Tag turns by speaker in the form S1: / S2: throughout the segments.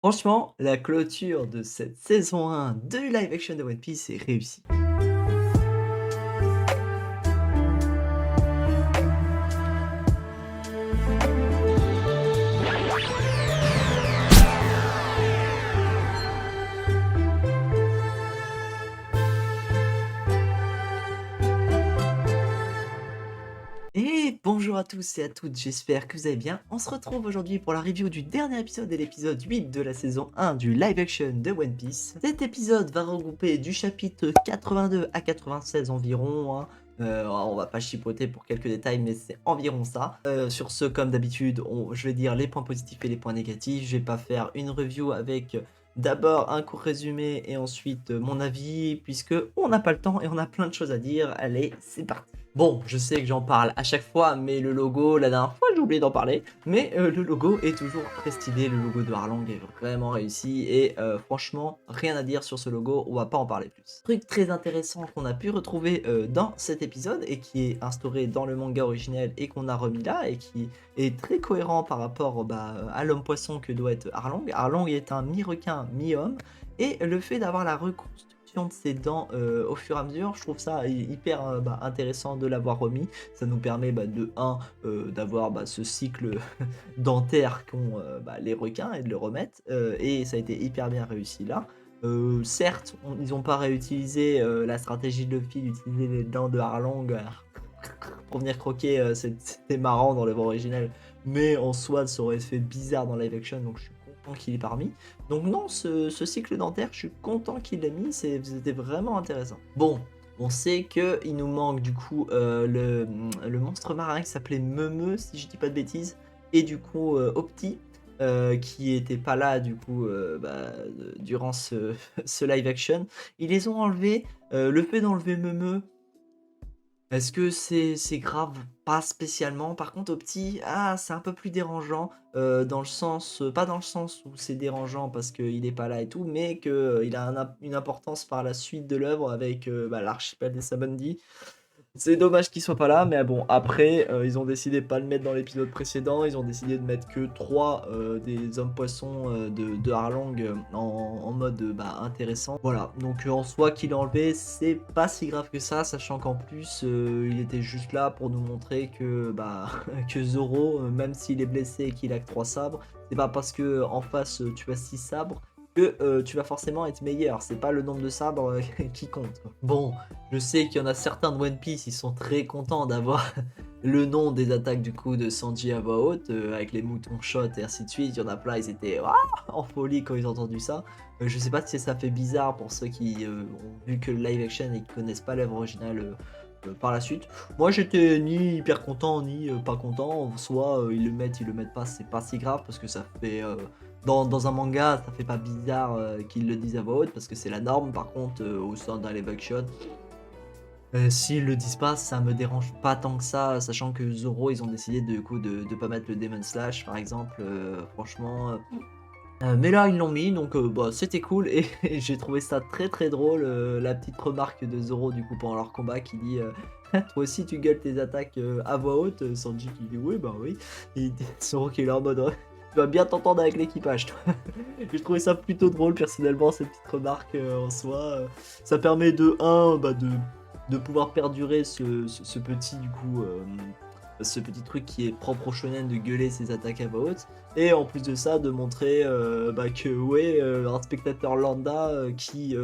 S1: Franchement, la clôture de cette saison 1 de live action de One Piece est réussie. Et bonjour à tous et à toutes, j'espère que vous allez bien. On se retrouve aujourd'hui pour la review du dernier épisode et l'épisode 8 de la saison 1 du live action de One Piece. Cet épisode va regrouper du chapitre 82 à 96 environ, hein. On va pas chipoter pour quelques détails, mais c'est environ ça. Sur ce, comme d'habitude, je vais dire les points positifs et les points négatifs. Je vais pas faire une review avec d'abord un court résumé et ensuite mon avis, puisque on n'a pas le temps et on a plein de choses à dire. Allez, c'est parti. Bon, je sais que j'en parle à chaque fois, mais le logo, la dernière fois j'ai oublié d'en parler, mais le logo est toujours très stylé, le logo de Harlang est vraiment réussi, et franchement, rien à dire sur ce logo, on va pas en parler plus. Truc très intéressant qu'on a pu retrouver dans cet épisode, et qui est instauré dans le manga originel, et qu'on a remis là, et qui est très cohérent par rapport à l'homme-poisson que doit être Harlang. Harlang est un mi-requin, mi-homme, et le fait d'avoir la reconstruction de ses dents au fur et à mesure, je trouve ça hyper intéressant de l'avoir remis. Ça nous permet de 1 d'avoir ce cycle dentaire qu'ont les requins et de le remettre, et ça a été hyper bien réussi là. Certes, ils n'ont pas réutilisé la stratégie de Luffy d'utiliser les dents de Harlang pour venir croquer, c'était marrant dans l'œuvre originale, mais en soi ça aurait fait bizarre dans live action, donc je suis content qu'il ait pas remis. Donc non, ce cycle dentaire, je suis content qu'il l'ait mis, c'était vraiment intéressant. Bon, on sait qu'il nous manque du coup le monstre marin qui s'appelait Meumeu, si je dis pas de bêtises, et du coup Opti, qui était pas là du coup durant ce live action. Ils les ont enlevés. Le fait d'enlever Meumeu, est-ce que c'est grave? Pas spécialement. Par contre, Opti, c'est un peu plus dérangeant, dans le sens, pas dans le sens où c'est dérangeant parce qu'il est pas là et tout, mais que, il a une importance par la suite de l'œuvre avec, l'archipel des Sabaody. C'est dommage qu'il soit pas là, mais bon, après, ils ont décidé de pas le mettre dans l'épisode précédent. Ils ont décidé de mettre que 3 des hommes poissons de Harlang en mode intéressant. Voilà, donc en soi, qu'il ait enlevé, c'est pas si grave que ça, sachant qu'en plus, il était juste là pour nous montrer que, que Zoro, même s'il est blessé et qu'il a que 3 sabres, c'est pas parce que en face tu as 6 sabres que tu vas forcément être meilleur. C'est pas le nombre de sabres qui compte, quoi. Bon, je sais qu'il y en a certains de One Piece, ils sont très contents d'avoir le nom des attaques du coup de Sanji à voix haute, avec les moutons shot et ainsi de suite. Il y en a plein, ils étaient en folie quand ils ont entendu ça. Je sais pas si ça fait bizarre pour ceux qui ont vu que le live action et qui connaissent pas l'œuvre originale par la suite. Moi j'étais ni hyper content ni pas content. Soit ils le mettent pas, c'est pas si grave parce que ça fait dans un manga, ça fait pas bizarre qu'ils le disent à voix haute parce que c'est la norme. Par contre, au sein d'un live action, s'ils le disent pas, ça me dérange pas tant que ça, sachant que Zoro, ils ont décidé du coup de pas mettre le Demon Slash par exemple, franchement, mais là ils l'ont mis, donc c'était cool, et et j'ai trouvé ça très très drôle, la petite remarque de Zoro du coup pendant leur combat qui dit «Toi aussi tu gueules tes attaques à voix haute?» Sanji qui dit «Oui, bah oui», et Zoro qui est là en mode «Ouais, tu vas bien t'entendre avec l'équipage toi». J'ai trouvé ça plutôt drôle personnellement, cette petite remarque en soi, ça permet de 1 de pouvoir perdurer ce petit du coup, ce petit truc qui est propre au shonen de gueuler ses attaques à voix haute, et en plus de ça de montrer que ouais, un spectateur lambda qui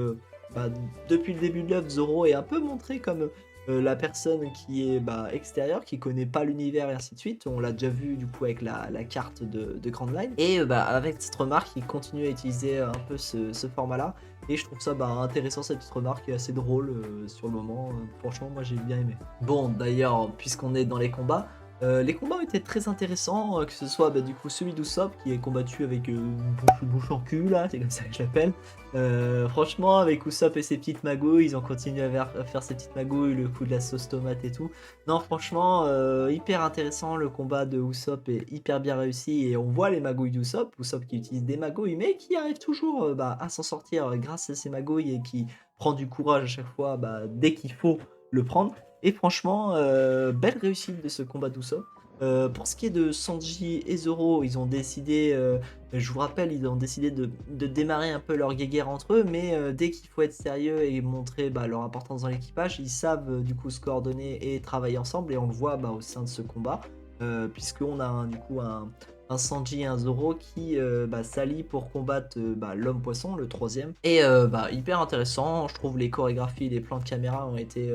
S1: bah, depuis le début de l'œuvre, Zoro est un peu montré comme la personne qui est extérieure, qui connaît pas l'univers et ainsi de suite. On l'a déjà vu du coup avec la carte de Grand Line, et avec cette remarque il continue à utiliser un peu ce format là, et je trouve ça intéressant, cette petite remarque est assez drôle sur le moment. Franchement, moi j'ai bien aimé. Bon, d'ailleurs, puisqu'on est dans les combats ont été très intéressants, que ce soit du coup celui d'Usopp qui est combattu avec bouche en cul là, c'est comme ça que je l'appelle. Franchement, avec Usopp et ses petites magouilles, ils ont continué à faire ces petites magouilles, le coup de la sauce tomate et tout. Non, franchement, hyper intéressant, le combat de Usopp est hyper bien réussi, et on voit les magouilles d'Usopp, Usopp qui utilise des magouilles, mais qui arrive toujours à s'en sortir grâce à ses magouilles, et qui prend du courage à chaque fois dès qu'il faut le prendre. Et franchement, belle réussite de ce combat d'Usopp. Pour ce qui est de Sanji et Zoro, ils ont décidé, je vous rappelle, ils ont décidé de démarrer un peu leur guéguerre entre eux, mais dès qu'il faut être sérieux et montrer, bah, leur importance dans l'équipage, ils savent, du coup se coordonner et travailler ensemble et on le voit, bah, au sein de ce combat, puisqu'on a du coup un Sanji et un Zoro qui, bah, s'allient pour combattre, bah, l'homme poisson, le troisième. Et bah, hyper intéressant, je trouve les chorégraphies, les plans de caméra ont été,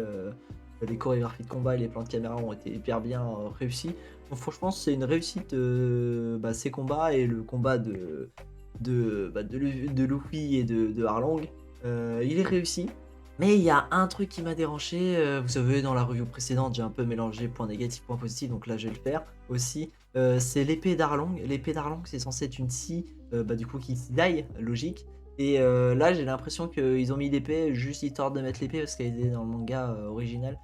S1: les chorégraphies de combat et les plans de caméra ont été hyper bien réussis. Donc franchement, c'est une réussite, bah, ces combats et le combat de Luffy et de Arlong, il est réussi. Mais il y a un truc qui m'a dérangé, vous savez, dans la review précédente, j'ai un peu mélangé points négatifs, points positifs, donc là je vais le faire aussi. C'est l'épée d'Arlong. L'épée d'Arlong, c'est censé être une scie, bah, du coup, qui die, logique. Et là, j'ai l'impression qu'ils ont mis l'épée juste histoire de mettre l'épée parce qu'elle était dans le manga original.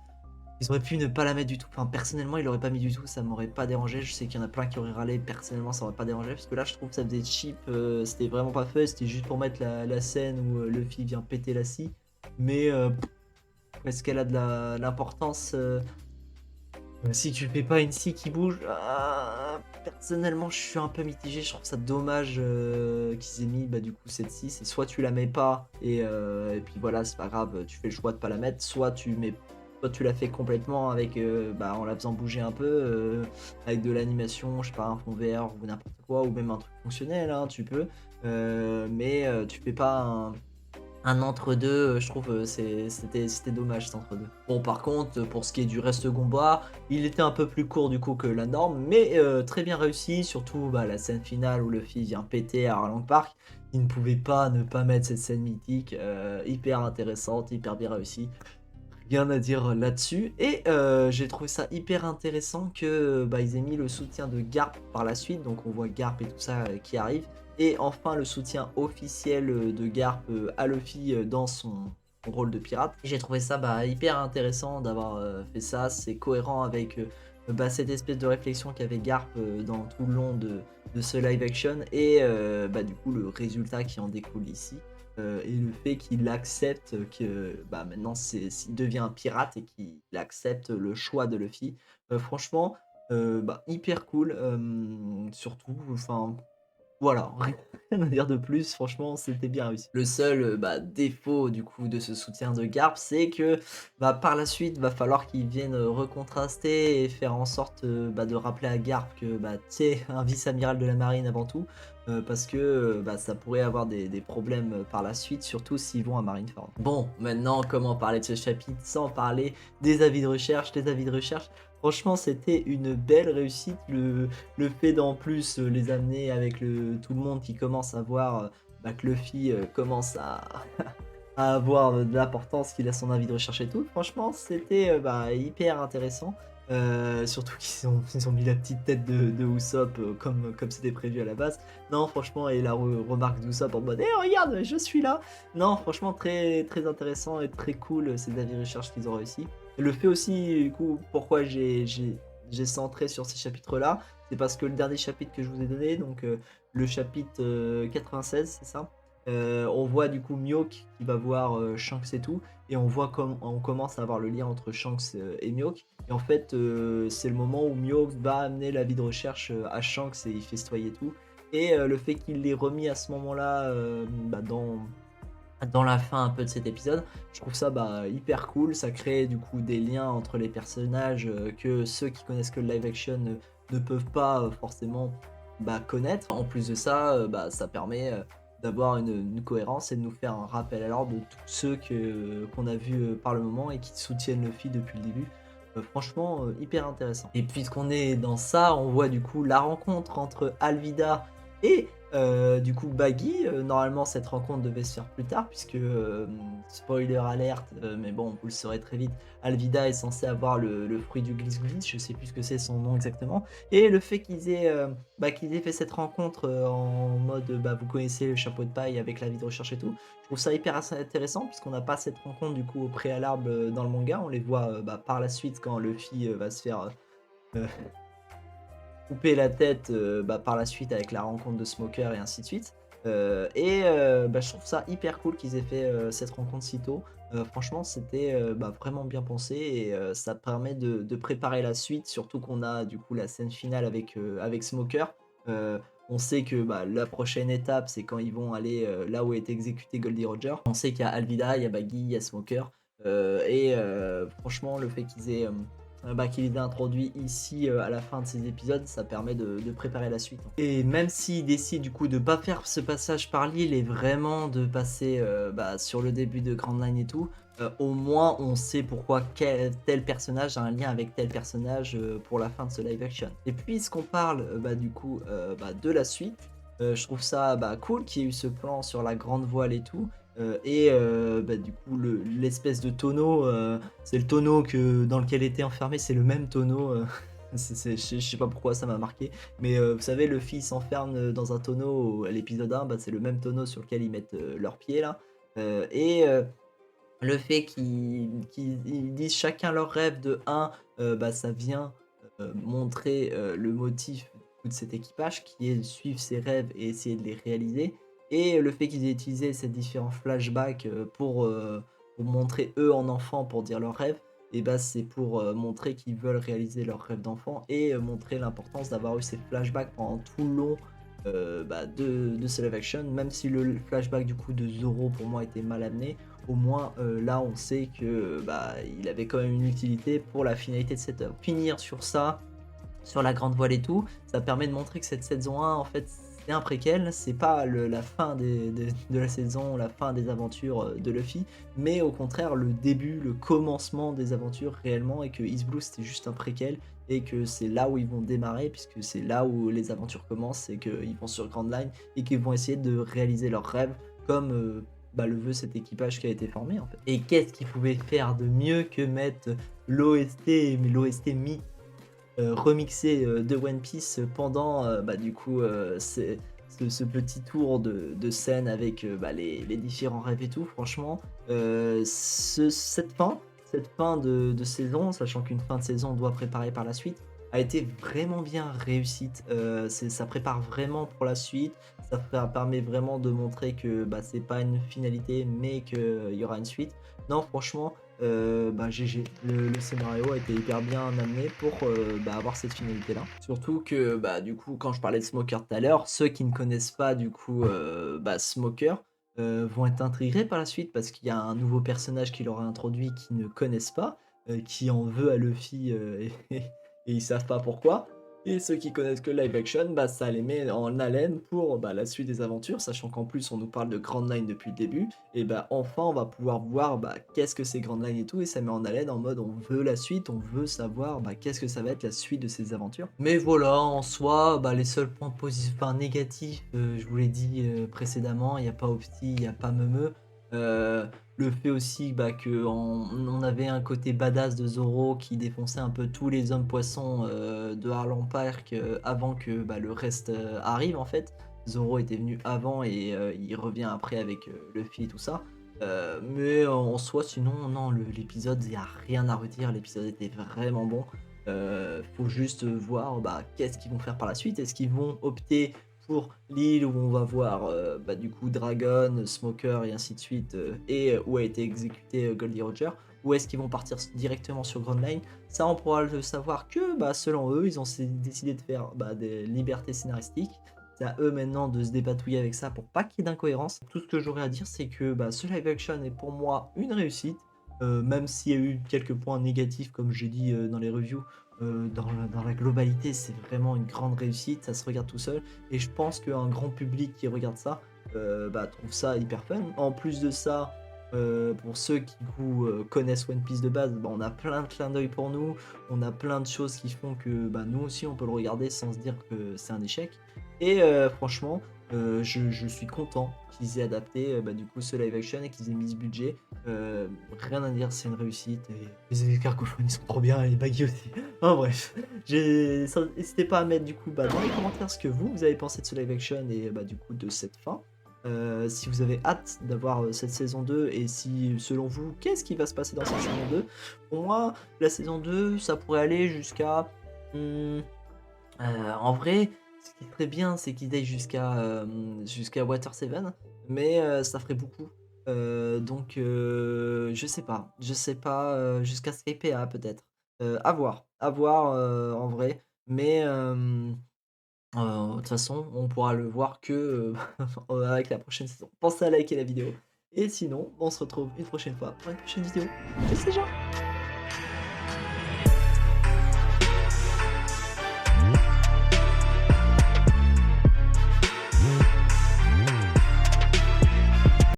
S1: Ils auraient pu ne pas la mettre du tout. Enfin, personnellement, ils l'auraient pas mis du tout, ça m'aurait pas dérangé. Je sais qu'il y en a plein qui auraient râlé. Personnellement, ça m'aurait pas dérangé. Parce que là, je trouve que ça faisait cheap. C'était vraiment pas fait. C'était juste pour mettre la scène où Luffy vient péter la scie. Mais est-ce qu'elle a de l'importance si tu fais pas une scie qui bouge? Personnellement, je suis un peu mitigé. Je trouve ça dommage qu'ils aient mis, bah, du coup, cette scie. C'est soit tu la mets pas et puis voilà, c'est pas grave, tu fais le choix de pas la mettre. Soit tu la fais complètement avec, bah, en la faisant bouger un peu, avec de l'animation, je sais pas, un fond vert ou n'importe quoi, ou même un truc fonctionnel, hein, tu peux. Mais tu fais pas un entre-deux, je trouve, c'était dommage cet entre-deux. Bon, par contre, pour ce qui est du reste combat, il était un peu plus court du coup que la norme, mais très bien réussi, surtout bah, la scène finale où Luffy vient péter à Arlong Park. Il ne pouvait pas ne pas mettre cette scène mythique, hyper intéressante, hyper bien réussie. Rien à dire là-dessus. Et j'ai trouvé ça hyper intéressant que bah, ils aient mis le soutien de Garp par la suite. Donc on voit Garp et tout ça qui arrive. Et enfin le soutien officiel de Garp à Luffy dans son rôle de pirate. Et j'ai trouvé ça bah, hyper intéressant d'avoir fait ça. C'est cohérent avec bah, cette espèce de réflexion qu'avait Garp dans tout le long de ce live action. Et bah, du coup le résultat qui en découle ici. Et le fait qu'il accepte que bah, maintenant s'il devient un pirate et qu'il accepte le choix de Luffy. Franchement, bah, hyper cool. Surtout, enfin, voilà, rien à dire de plus, franchement, c'était bien réussi. Le seul bah, défaut du coup de ce soutien de Garp, c'est que bah, par la suite, va falloir qu'ils viennent recontraster et faire en sorte bah, de rappeler à Garp que bah, c'est un vice-amiral de la marine avant tout, parce que bah, ça pourrait avoir des problèmes par la suite, surtout s'ils vont à Marineford. Bon, maintenant, comment parler de ce chapitre sans parler des avis de recherche? Les avis de recherche, franchement, c'était une belle réussite. Le fait d'en plus les amener avec tout le monde qui commence à voir bah, que Luffy commence à avoir de l'importance, qu'il a son avis de recherche et tout, franchement c'était bah, hyper intéressant. Surtout qu'ils ont mis la petite tête de Usopp comme c'était prévu à la base. Non franchement, et la remarque d'Usopp en mode «Eh regarde, je suis là!» Non franchement très, très intéressant et très cool ces avis de recherche qu'ils ont réussi. Et le fait aussi du coup pourquoi j'ai centré sur ces chapitres-là, c'est parce que le dernier chapitre que je vous ai donné, donc le chapitre 96, c'est ça. On voit du coup Mihawk qui va voir Shanks et tout, et on voit comme on commence à avoir le lien entre Shanks et Mihawk. Et en fait, c'est le moment où Mihawk va amener la vie de recherche à Shanks et il festoie et tout. Et le fait qu'il l'ait remis à ce moment-là, bah, dans la fin un peu de cet épisode, je trouve ça bah, hyper cool. Ça crée du coup des liens entre les personnages que ceux qui connaissent que le live action ne peuvent pas forcément bah, connaître. En plus de ça, bah, ça permet d'avoir une cohérence et de nous faire un rappel à l'ordre de tous ceux qu'on a vus par le moment et qui soutiennent Luffy depuis le début. Franchement, hyper intéressant. Et puisqu'on est dans ça, on voit du coup la rencontre entre Alvida et du coup Baggy. Normalement cette rencontre devait se faire plus tard puisque, spoiler alerte, mais bon vous le saurez très vite, Alvida est censée avoir le fruit du glisse-glisse, je sais plus ce que c'est son nom exactement. Et le fait qu'ils aient fait cette rencontre en mode, bah, vous connaissez le chapeau de paille avec la vie de recherche et tout, je trouve ça hyper intéressant puisqu'on n'a pas cette rencontre du coup au préalable dans le manga. On les voit bah, par la suite quand Luffy va se faire euh, couper la tête bah, par la suite avec la rencontre de Smoker et ainsi de suite. Je trouve ça hyper cool qu'ils aient fait cette rencontre si tôt. Franchement, c'était vraiment bien pensé et ça permet de préparer la suite, surtout qu'on a du coup la scène finale avec Smoker. On sait que la prochaine étape, c'est quand ils vont aller là où a été exécuté Goldie Roger. On sait qu'il y a Alvida, il y a Baggy, il y a Smoker. Franchement, le fait qu'il ait introduit ici à la fin de ces épisodes, ça permet de préparer la suite. Et même s'il décide du coup de pas faire ce passage par l'île et vraiment de passer sur le début de Grand Line et tout, au moins on sait pourquoi tel personnage a un lien avec tel personnage pour la fin de ce live action. Et puisqu'on parle de la suite, je trouve ça cool qu'il y ait eu ce plan sur la grande voile et tout. Du coup l'espèce de tonneau, c'est le tonneau dans lequel était enfermé, c'est le même tonneau. Je sais pas pourquoi ça m'a marqué, mais vous savez, le fils s'enferme dans un tonneau à l'épisode 1, c'est le même tonneau sur lequel ils mettent leurs pieds là. Le fait qu'ils disent chacun leur rêve de un, ça vient montrer le motif de cet équipage qui est de suivre ses rêves et essayer de les réaliser. Et le fait qu'ils aient utilisé ces différents flashbacks pour montrer eux en enfant pour dire leurs rêves, et c'est pour montrer qu'ils veulent réaliser leurs rêves d'enfant et montrer l'importance d'avoir eu ces flashbacks pendant tout le long de ce live action, même si le flashback du coup de Zoro pour moi était mal amené. Au moins là on sait que il avait quand même une utilité pour la finalité de cette œuvre. Finir sur ça, sur la grande voile et tout, ça permet de montrer que cette saison 1 en fait c'est un préquel, c'est pas la fin de la saison, la fin des aventures de Luffy, mais au contraire le début, le commencement des aventures réellement, et que East Blue c'était juste un préquel et que c'est là où ils vont démarrer, puisque c'est là où les aventures commencent, et qu'ils vont sur Grand Line et qu'ils vont essayer de réaliser leurs rêves comme le veut cet équipage qui a été formé en fait. Et qu'est-ce qu'ils pouvaient faire de mieux que mettre l'OST, mais l'OST remixé de One Piece pendant ce petit tour de scène avec les différents rêves et tout. Franchement, cette fin de saison, sachant qu'une fin de saison doit préparer par la suite, a été vraiment bien réussite. Ça prépare vraiment pour la suite, permet vraiment de montrer que c'est pas une finalité mais qu'il y aura une suite. Non, franchement, GG. Le scénario a été hyper bien amené pour avoir cette finalité là. Surtout que du coup quand je parlais de Smoker tout à l'heure, ceux qui ne connaissent pas du coup Smoker vont être intrigués par la suite, parce qu'il y a un nouveau personnage qui leur a introduit qu'ils ne connaissent pas, qui en veut à Luffy et ils savent pas pourquoi. Et ceux qui connaissent que live action, ça les met en haleine pour la suite des aventures, sachant qu'en plus on nous parle de Grand Line depuis le début, et enfin on va pouvoir voir qu'est-ce que c'est Grand Line et tout, et ça met en haleine en mode on veut la suite, on veut savoir qu'est-ce que ça va être la suite de ces aventures. Mais voilà, en soi, les seuls points positifs, enfin négatifs, je vous l'ai dit précédemment, il n'y a pas Opti, il n'y a pas Memeux. Le fait aussi on avait un côté badass de Zoro qui défonçait un peu tous les hommes poissons de Harlem Park avant que le reste arrive en fait. Zoro était venu avant et il revient après avec Luffy et tout ça. Mais en soi, sinon, non, l'épisode, il n'y a rien à redire. L'épisode était vraiment bon. Faut juste voir qu'est-ce qu'ils vont faire par la suite. Est-ce qu'ils vont opter pour l'île où on va voir du coup Dragon, Smoker et ainsi de suite, et où a été exécuté Goldie Roger, ou est-ce qu'ils vont partir directement sur Grand Line? Ça, on pourra le savoir que selon eux, ils ont décidé de faire des libertés scénaristiques. C'est à eux maintenant de se dépatouiller avec ça pour pas qu'il y ait d'incohérence. Tout ce que j'aurais à dire, c'est que ce live action est pour moi une réussite, même s'il y a eu quelques points négatifs, comme j'ai dit dans les reviews. Dans la globalité, c'est vraiment une grande réussite, ça se regarde tout seul, et je pense qu'un grand public qui regarde ça trouve ça hyper fun. En plus de ça, pour ceux qui connaissent One Piece de base, on a plein de clins d'œil pour nous, on a plein de choses qui font que nous aussi on peut le regarder sans se dire que c'est un échec. Et franchement, je suis content qu'ils aient adapté du coup ce live action et qu'ils aient mis ce budget. Rien à dire, c'est une réussite, et les cargophones ils sont trop bien, et les baggy aussi. Enfin bref, n'hésitez pas à mettre du coup dans les commentaires ce que vous avez pensé de ce live action et du coup de cette fin. Si vous avez hâte d'avoir cette saison 2, et si selon vous, qu'est-ce qui va se passer dans cette saison 2. Pour moi, la saison 2, ça pourrait aller jusqu'à... en vrai, ce qui serait bien, c'est qu'ils aillent jusqu'à Water 7, mais ça ferait beaucoup. Donc je sais pas, jusqu'à Skypiea peut-être. À voir, en vrai, mais de toute façon, on pourra le voir que, avec la prochaine saison. Pensez à liker la vidéo et sinon, on se retrouve une prochaine fois pour une prochaine vidéo. Ciao, c'est